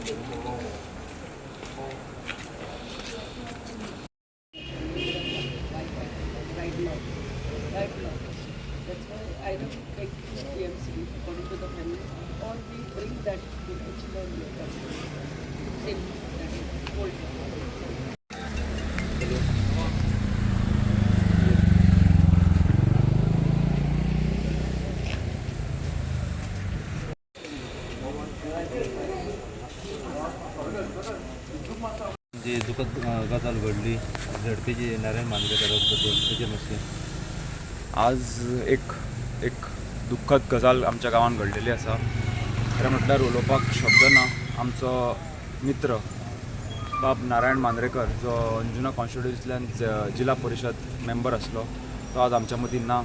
Right now. That's why I don't take TMC according to the family, or we bring that to the children later. Same, that is old. जी दुखद गजाल घडली झडपीची नारायण मांद्रेकराबद्दल त्याचे मातशें आज एक दुख्खद गजाल आमच्या गांवांत घडलेली आसा. खरें म्हटल्यार उलोवपाक शब्द ना. आमचो मित्र बाब नारायण मांद्रेकर जो अंजुना कॉन्स्टिट्युन्सींतल्यान जिल्हा परिशद मेंबर आसलो तो आज आमच्या मदीं ना.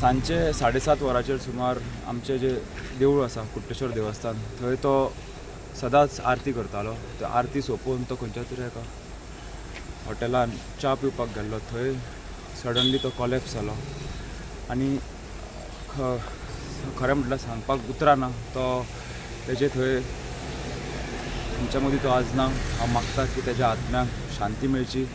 सांजचे 7:30 वरांचेर सुमार आमचें जें देवूळ आसा कुट्टेश्वर देवस्थान थंय तो सदांच आरती करतालो. तो आरती सोंपोवन तो खंयच्या तरी एका हॉटेलान च्या पिवपाक गेल्लो. थंय सडनली तो कॉलेप्स जालो आनी खरें म्हटल्यार सांगपाक उतरां ना. तो तेजे थंय आमच्या मदीं तो आज ना. हांव मागता की तेज्या आत्म्याक शांती मेळची.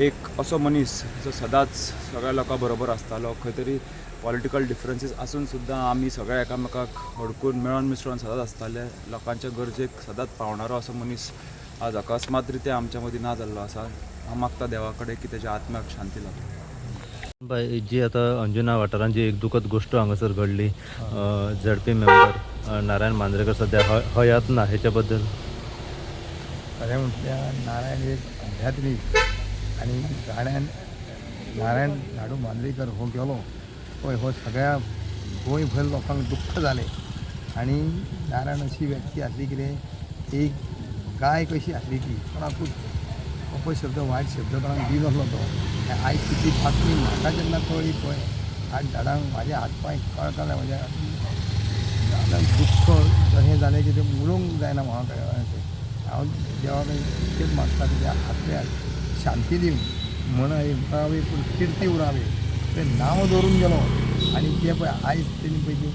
एक असो मनीस जो सदांच सगळ्या लोकां बरोबर आसतालो. खंय तरी पॉलिटिकल डिफरन्सीस आसून सुद्दां आमी सगळे एकामेकाक हडकून मेळोन मिसळोन सदांच आसताले. लोकांच्या गरजेक सदांच पावणारो असो मनीस आज अकस्मात रित्या आमच्या मदीं ना जाल्लो आसा. हांव मागता देवा कडेन की तेज्या आत्म्याक शांती लाभो. बाय जी आता अंजुना वाठारांत जी एक दुखद गोष्ट हांगासर घडली, झडपी मेंबर नारायण मांद्रेकर सध्या हयात ना, हेच्या बद्दल खरें म्हटल्यार नारायण एक आध्यात्मीक आनी नारायण धाडू मांद्रेकर हो गेलो पळय, हो सगळ्या गोंयभर लोकांक दुख्ख जालें. आनी नारायण अशी व्यक्ती आसली कितें, एक गाय कशी आसली ती कोणाकूच अपशब्द वायट शब्द कोणाक दिलो नसलो तो. आयज तिची बातमी म्हाका जेन्ना कळ्ळी पळय, आज झाडांक म्हाजे हातपांय कळटाले. म्हाज्या दुख्ख जशें जालें की तें उलोवंक जायना म्हाका. हांव देवाक इतकेंच मागता की त्या आत्म्याक शांती दिवं म्हण उरावे पूण किर्ती उरावे. तें नांव दवरून गेलो आनी तें पळय आयज तेणी पळय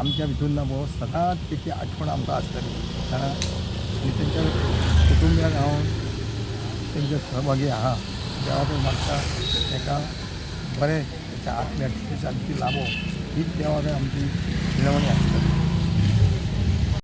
आमच्या भितून ना पळय, सदांच तेची आठवण आमकां आसतली. आनी तेंच्या कुटुंबियाक हांव तेंचे सहभागी आहा. देवाक मागता ताका बरें तेच्या आत्म्याक शांती लाभो हीच देवाक आमची विनवणी आसता.